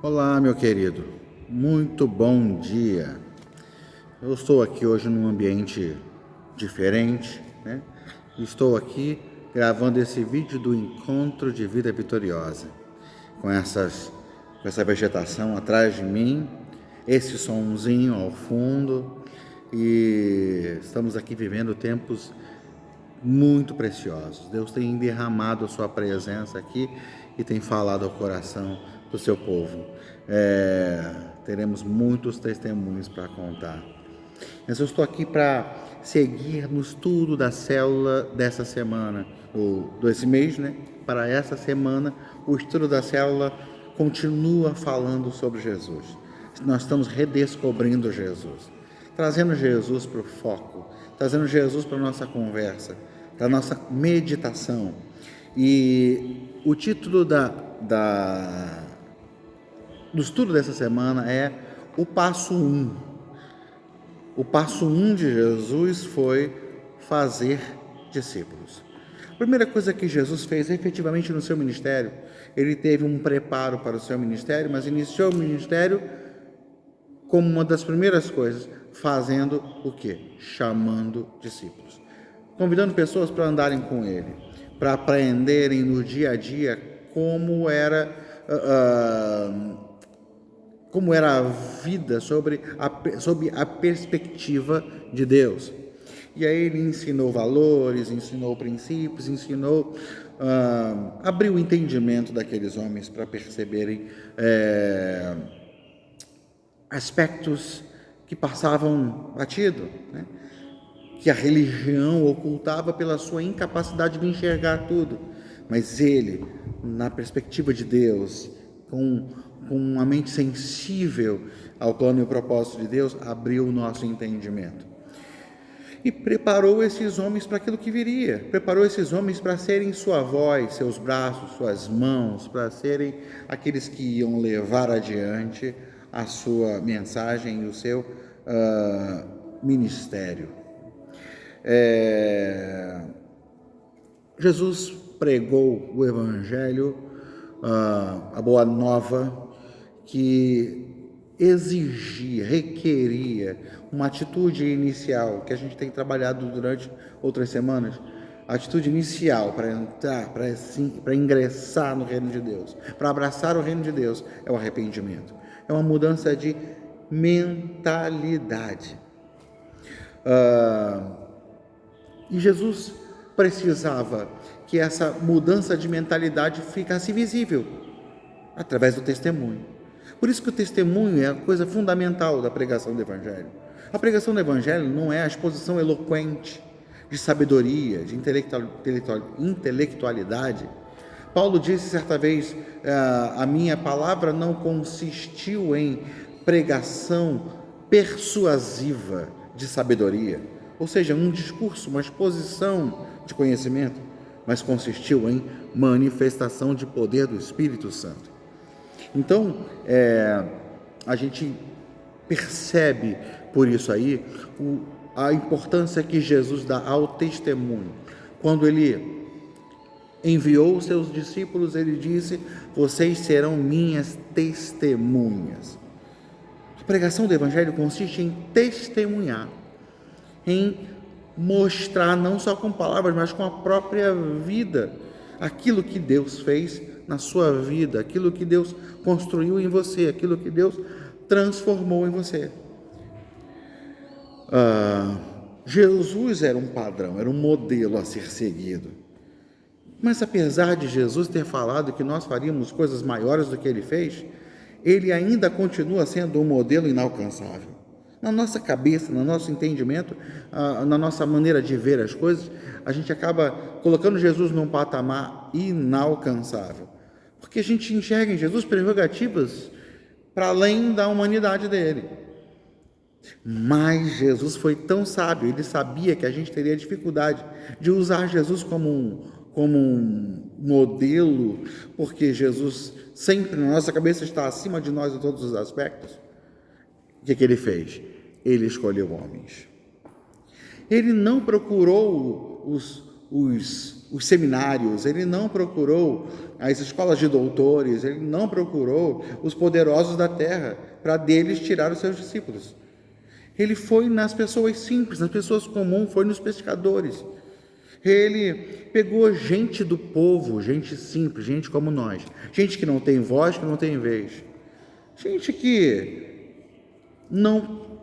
Olá, meu querido. Muito bom dia. Eu estou aqui hoje num ambiente diferente, né? Estou aqui gravando esse vídeo do Encontro de Vida Vitoriosa, com essa vegetação atrás de mim, esse sonzinho ao fundo, e estamos aqui vivendo tempos muito preciosos. Deus tem derramado a sua presença aqui e tem falado ao coração do seu povo. Teremos muitos testemunhos para contar. Mas eu estou aqui para seguir no estudo da célula dessa semana, ou desse mês, né? Para essa semana, o estudo da célula continua falando sobre Jesus. Nós estamos redescobrindo Jesus, trazendo Jesus para o foco, trazendo Jesus para a nossa conversa, para a nossa meditação. E o título do estudo dessa semana é o passo 1. O passo 1 de Jesus foi fazer discípulos. A primeira coisa que Jesus fez efetivamente no seu ministério, ele teve um preparo para o seu ministério, mas iniciou o ministério como uma das primeiras coisas, fazendo o quê? Chamando discípulos. Convidando pessoas para andarem com ele, para aprenderem no dia a dia como era a vida sob a perspectiva de Deus. E aí ele ensinou valores, ensinou princípios, abriu o entendimento daqueles homens para perceberem aspectos que passavam batido, né? Que a religião ocultava pela sua incapacidade de enxergar tudo. Mas ele, na perspectiva de Deus, com uma mente sensível ao plano e ao propósito de Deus, abriu o nosso entendimento. E preparou esses homens para aquilo que viria. Preparou esses homens para serem sua voz, seus braços, suas mãos, para serem aqueles que iam levar adiante a sua mensagem e o seu ministério. Jesus pregou o Evangelho, a boa nova, que exigia, requeria uma atitude inicial, que a gente tem trabalhado durante outras semanas, a atitude inicial para entrar, para ingressar no reino de Deus, para abraçar o reino de Deus, é o arrependimento. É uma mudança de mentalidade. E Jesus precisava que essa mudança de mentalidade ficasse visível através do testemunho. Por isso que o testemunho é a coisa fundamental da pregação do Evangelho. A pregação do Evangelho não é a exposição eloquente de sabedoria, de intelectualidade. Paulo disse certa vez, a minha palavra não consistiu em pregação persuasiva de sabedoria, ou seja, um discurso, uma exposição de conhecimento, mas consistiu em manifestação de poder do Espírito Santo. Então, a gente percebe por isso aí a importância que Jesus dá ao testemunho. Quando ele enviou os seus discípulos, ele disse: vocês serão minhas testemunhas. A pregação do Evangelho consiste em testemunhar, em mostrar não só com palavras, mas com a própria vida, aquilo que Deus fez na sua vida, aquilo que Deus construiu em você, aquilo que Deus transformou em você. Jesus era um padrão, era um modelo a ser seguido. Mas apesar de Jesus ter falado que nós faríamos coisas maiores do que ele fez, ele ainda continua sendo um modelo inalcançável. Na nossa cabeça, no nosso entendimento, na nossa maneira de ver as coisas, a gente acaba colocando Jesus num patamar inalcançável. Porque a gente enxerga em Jesus prerrogativas para além da humanidade dele. Mas Jesus foi tão sábio, ele sabia que a gente teria dificuldade de usar Jesus como um modelo, porque Jesus sempre na nossa cabeça está acima de nós em todos os aspectos. O que ele fez? Ele escolheu homens. Ele não procurou os os seminários, ele não procurou as escolas de doutores, ele não procurou os poderosos da terra para deles tirar os seus discípulos. Ele foi nas pessoas simples, nas pessoas comuns, foi nos pescadores. Ele pegou gente do povo, gente simples, gente como nós, gente que não tem voz, que não tem vez, gente que não,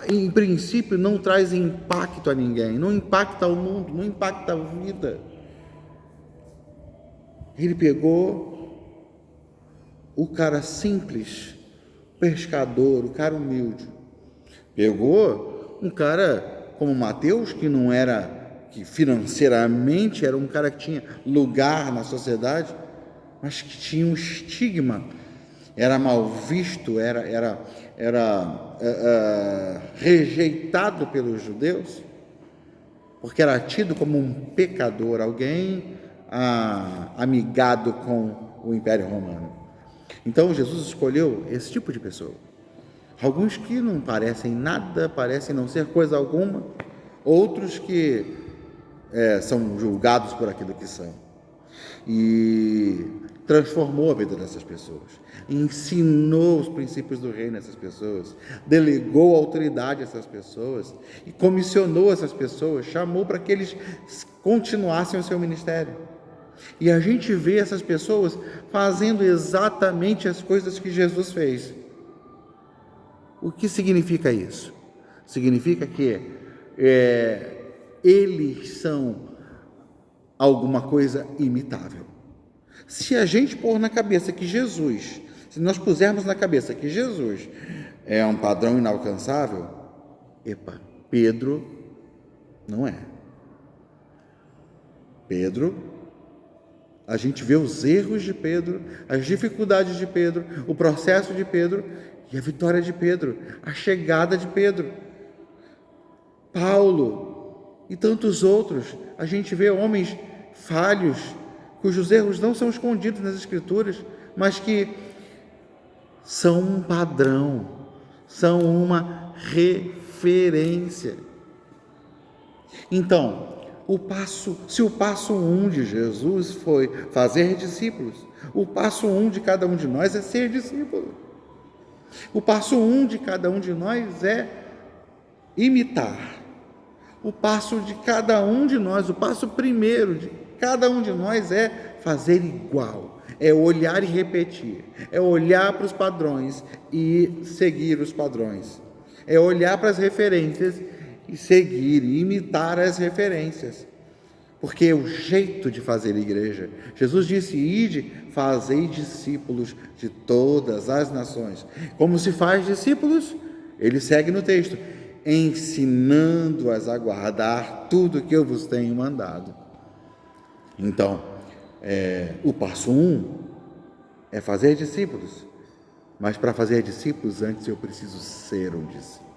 em princípio, não traz impacto a ninguém, não impacta o mundo, não impacta a vida. Ele pegou o cara simples, pescador, o cara humilde. Pegou um cara como Mateus, que não era, que financeiramente era um cara que tinha lugar na sociedade, mas que tinha um estigma, era mal visto, era rejeitado pelos judeus, porque era tido como um pecador, alguém amigado com o Império Romano. Então Jesus escolheu esse tipo de pessoa. Alguns que não parecem nada, parecem não ser coisa alguma, outros que são julgados por aquilo que são. E transformou a vida dessas pessoas, ensinou os princípios do reino a essas pessoas, delegou autoridade a essas pessoas e comissionou essas pessoas, chamou para que eles continuassem o seu ministério. E a gente vê essas pessoas fazendo exatamente as coisas que Jesus fez. O que significa isso? Significa que eles são alguma coisa imitável. Se a gente pôr na cabeça que Jesus, se nós pusermos na cabeça que Jesus é um padrão inalcançável, Pedro não é. Pedro, a gente vê os erros de Pedro, as dificuldades de Pedro, o processo de Pedro e a vitória de Pedro, a chegada de Pedro. Paulo e tantos outros, a gente vê homens falhos, cujos erros não são escondidos nas Escrituras, mas que são um padrão, são uma referência. Então, se o passo 1 de Jesus foi fazer discípulos, o passo 1 de cada um de nós é ser discípulo. O passo 1 de cada um de nós é imitar. O passo de cada um de nós, o passo primeiro de cada um de nós é fazer igual, é olhar e repetir, é olhar para os padrões e seguir os padrões, é olhar para as referências e seguir e imitar as referências, porque é o jeito de fazer igreja. Jesus disse: ide, fazei discípulos de todas as nações. Como se faz discípulos? Ele segue no texto: ensinando-as a guardar tudo que eu vos tenho mandado. Então, o passo 1 é fazer discípulos, mas para fazer discípulos, antes eu preciso ser um discípulo.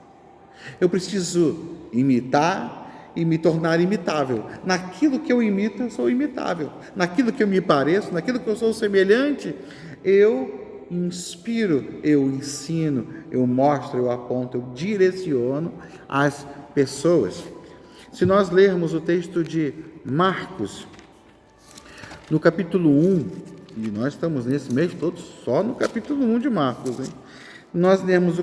Eu preciso imitar e me tornar imitável. Naquilo que eu imito, eu sou imitável. Naquilo que eu me pareço, naquilo que eu sou semelhante, eu inspiro, eu ensino, eu mostro, eu aponto, eu direciono as pessoas. Se nós lermos o texto de Marcos, no capítulo 1, e nós estamos nesse mês todo só no capítulo 1 de Marcos, hein? Nós lemos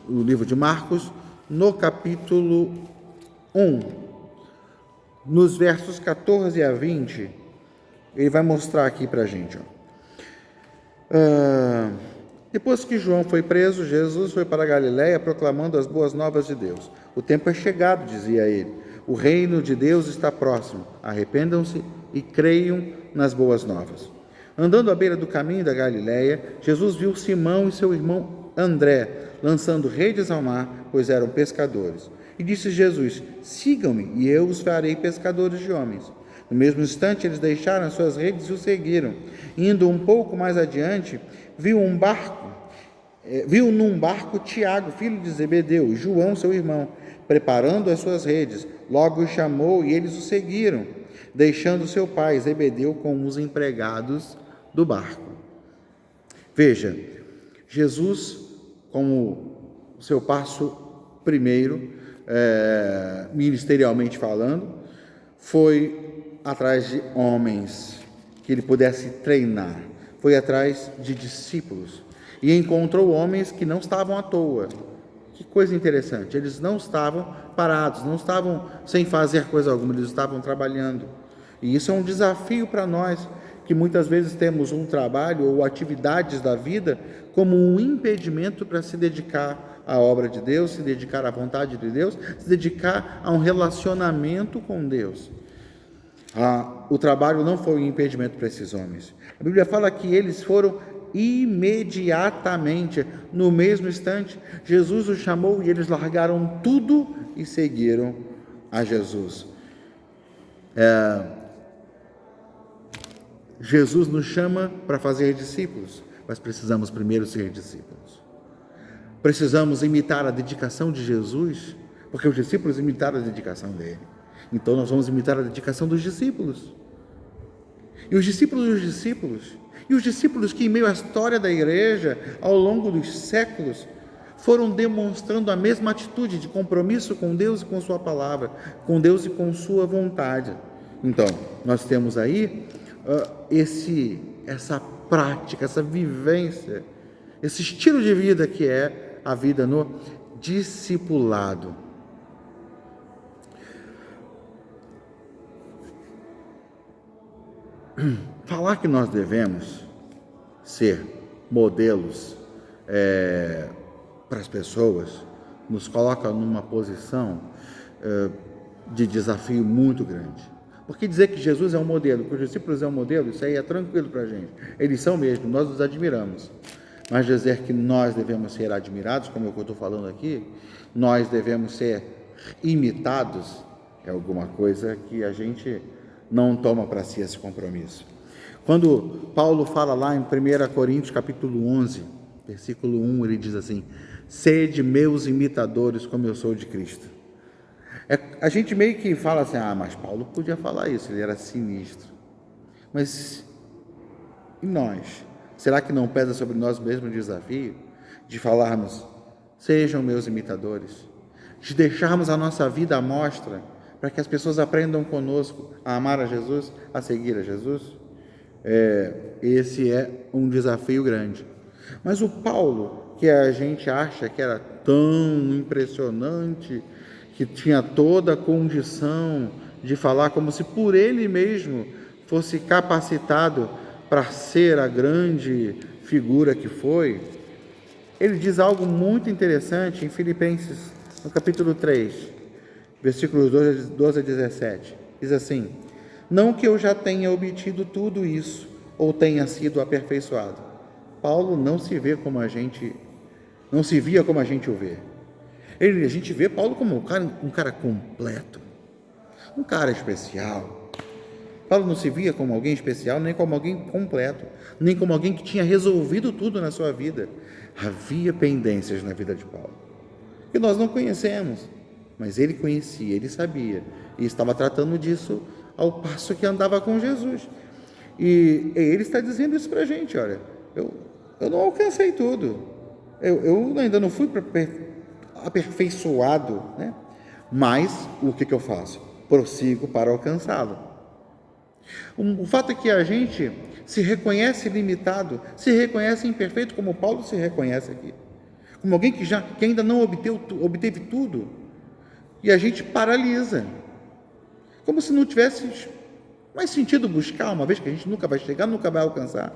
o livro de Marcos, no capítulo 1, nos versos 14 a 20, ele vai mostrar aqui para a gente. Depois que João foi preso, Jesus foi para a Galiléia proclamando as boas novas de Deus. O tempo é chegado, dizia ele. O reino de Deus está próximo. Arrependam-se e creiam nas boas novas. Andando à beira do caminho da Galiléia, Jesus viu Simão e seu irmão André lançando redes ao mar, pois eram pescadores. E disse Jesus: sigam-me e eu os farei pescadores de homens. No mesmo instante, eles deixaram as suas redes e o seguiram. Indo um pouco mais adiante, viu num barco Tiago, filho de Zebedeu, e João, seu irmão, preparando as suas redes. Logo os chamou e eles o seguiram, deixando seu pai Zebedeu com os empregados do barco. Veja, Jesus, como seu passo primeiro, ministerialmente falando, foi atrás de homens que ele pudesse treinar, foi atrás de discípulos e encontrou homens que não estavam à toa. Que coisa interessante, eles não estavam parados, não estavam sem fazer coisa alguma, eles estavam trabalhando. E isso é um desafio para nós, que muitas vezes temos um trabalho ou atividades da vida como um impedimento para se dedicar à obra de Deus, se dedicar à vontade de Deus, se dedicar a um relacionamento com Deus. O trabalho não foi um impedimento para esses homens. A Bíblia fala que eles foram imediatamente, no mesmo instante. Jesus os chamou e eles largaram tudo e seguiram a Jesus. Jesus nos chama para fazer discípulos, mas precisamos primeiro ser discípulos. Precisamos imitar a dedicação de Jesus, porque os discípulos imitaram a dedicação dele. Então nós vamos imitar a dedicação dos discípulos. E os discípulos que em meio à história da igreja, ao longo dos séculos, foram demonstrando a mesma atitude de compromisso com Deus e com sua palavra, com Deus e com sua vontade. Então, nós temos aí essa prática, essa vivência, esse estilo de vida que é a vida no discipulado. Falar que nós devemos ser modelos para as pessoas nos coloca numa posição de desafio muito grande. Porque dizer que Jesus é um modelo, que os discípulos é um modelo, isso aí é tranquilo para a gente. Eles são mesmo, nós os admiramos. Mas dizer que nós devemos ser admirados, como é o que eu estou falando aqui, nós devemos ser imitados, é alguma coisa que a gente não toma para si esse compromisso. Quando Paulo fala lá em 1 Coríntios capítulo 11, versículo 1, ele diz assim: sede meus imitadores como eu sou de Cristo. A gente meio que fala assim, mas Paulo podia falar isso, ele era sinistro. Mas e nós? Será que não pesa sobre nós mesmo o desafio de falarmos, sejam meus imitadores, de deixarmos a nossa vida à mostra, para que as pessoas aprendam conosco a amar a Jesus, a seguir a Jesus? Esse é um desafio grande. Mas o Paulo, que a gente acha que era tão impressionante, que tinha toda a condição de falar como se por ele mesmo fosse capacitado para ser a grande figura que foi, ele diz algo muito interessante em Filipenses, no capítulo 3, versículos 12 a 17. Diz assim: não que eu já tenha obtido tudo isso, ou tenha sido aperfeiçoado. Paulo não se via como a gente o vê. A gente vê Paulo como um cara completo, um cara especial. Paulo não se via como alguém especial, nem como alguém completo, nem como alguém que tinha resolvido tudo na sua vida. Havia pendências na vida de Paulo, que nós não conhecemos, mas ele conhecia, ele sabia, e estava tratando disso ao passo que andava com Jesus. E ele está dizendo isso para a gente: olha, eu não alcancei tudo, eu ainda não fui aperfeiçoado, né? Mas o que eu faço? Prossigo para alcançá-lo. O fato é que a gente se reconhece limitado, se reconhece imperfeito, como Paulo se reconhece aqui, como alguém que ainda não obteve tudo, e a gente paralisa, como se não tivesse mais sentido buscar, uma vez que a gente nunca vai chegar, nunca vai alcançar.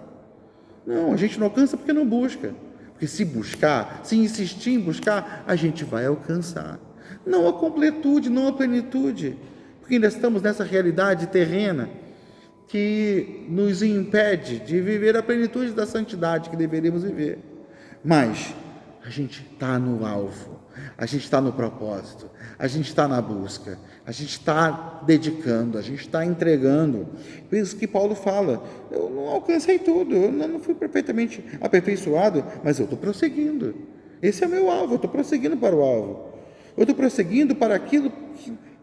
Não, a gente não alcança porque não busca, porque se buscar, se insistir em buscar, a gente vai alcançar, não a completude, não a plenitude, porque ainda estamos nessa realidade terrena que nos impede de viver a plenitude da santidade que deveríamos viver. Mas a gente está no alvo, a gente está no propósito, a gente está na busca, a gente está dedicando, a gente está entregando. Por isso que Paulo fala: eu não alcancei tudo, eu não fui perfeitamente aperfeiçoado, mas eu estou prosseguindo. Esse é o meu alvo, eu estou prosseguindo para o alvo. Eu estou prosseguindo para aquilo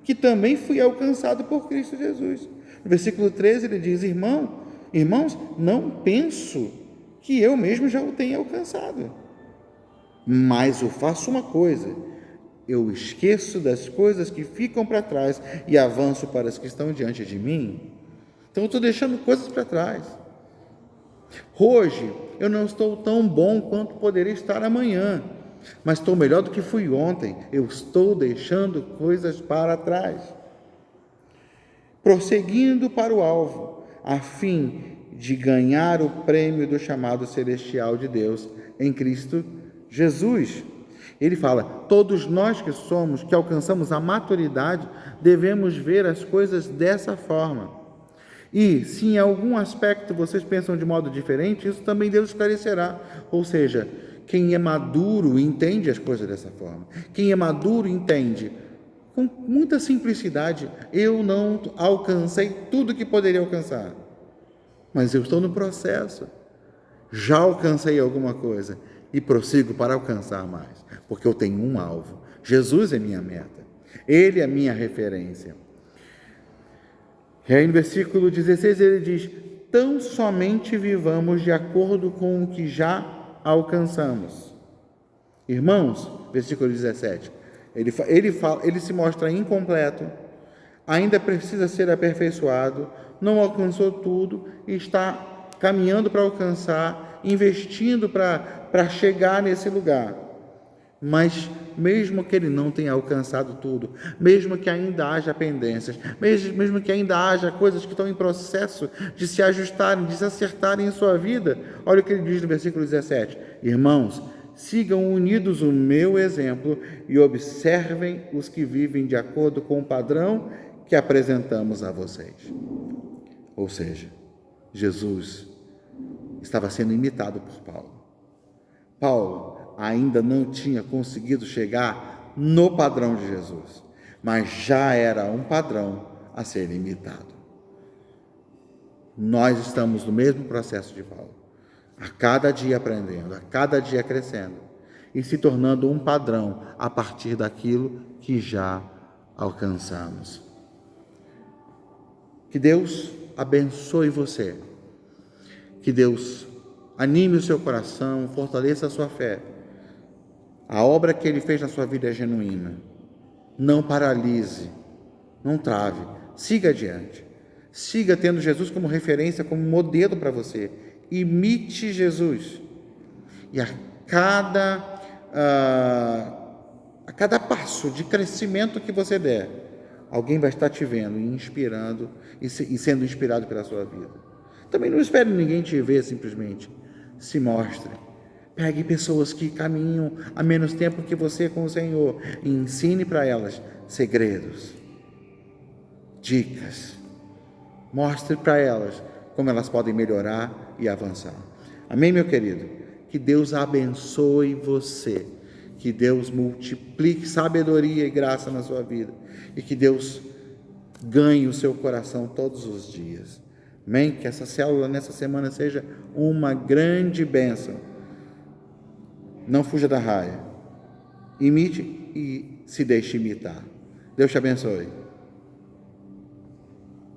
que também fui alcançado por Cristo Jesus. No versículo 13 ele diz: irmãos, não penso que eu mesmo já o tenha alcançado, mas eu faço uma coisa, eu esqueço das coisas que ficam para trás e avanço para as que estão diante de mim. Então eu estou deixando coisas para trás. Hoje eu não estou tão bom quanto poderia estar amanhã, mas estou melhor do que fui ontem. Eu estou deixando coisas para trás, prosseguindo para o alvo, a fim de ganhar o prêmio do chamado celestial de Deus em Cristo Jesus. Ele fala, todos nós que alcançamos a maturidade, devemos ver as coisas dessa forma. E, se em algum aspecto vocês pensam de modo diferente, isso também Deus esclarecerá. Ou seja, quem é maduro entende as coisas dessa forma. Quem é maduro entende com muita simplicidade, eu não alcancei tudo que poderia alcançar, mas eu estou no processo. Já alcancei alguma coisa e prossigo para alcançar mais, porque eu tenho um alvo. Jesus é minha meta. Ele é minha referência. E aí no versículo 16 ele diz, tão somente vivamos de acordo com o que já alcançamos. Irmãos, versículo 17, ele se mostra incompleto, ainda precisa ser aperfeiçoado, não alcançou tudo e está caminhando para alcançar, investindo para chegar nesse lugar. Mas mesmo que ele não tenha alcançado tudo, mesmo que ainda haja pendências, mesmo que ainda haja coisas que estão em processo de se ajustarem, de se acertarem em sua vida, olha o que ele diz no versículo 17, irmãos, sigam unidos o meu exemplo e observem os que vivem de acordo com o padrão que apresentamos a vocês. Ou seja, Jesus estava sendo imitado por Paulo. Paulo ainda não tinha conseguido chegar no padrão de Jesus, mas já era um padrão a ser imitado. Nós estamos no mesmo processo de Paulo, a cada dia aprendendo, a cada dia crescendo e se tornando um padrão a partir daquilo que já alcançamos. Que Deus abençoe você, que Deus anime o seu coração, fortaleça a sua fé. A obra que Ele fez na sua vida é genuína. Não paralise, não trave, siga adiante. Siga tendo Jesus como referência, como modelo para você. Imite Jesus. E a cada passo de crescimento que você der, alguém vai estar te vendo e inspirando e sendo inspirado pela sua vida. Também não espere ninguém te ver simplesmente. Se mostre. Pegue pessoas que caminham há menos tempo que você com o Senhor e ensine para elas segredos, dicas. Mostre para elas como elas podem melhorar e avançar. Amém, meu querido? Que Deus abençoe você, que Deus multiplique sabedoria e graça na sua vida e que Deus ganhe o seu coração todos os dias. Amém? Que essa célula nessa semana seja uma grande bênção. Não fuja da raia. Imite e se deixe imitar. Deus te abençoe.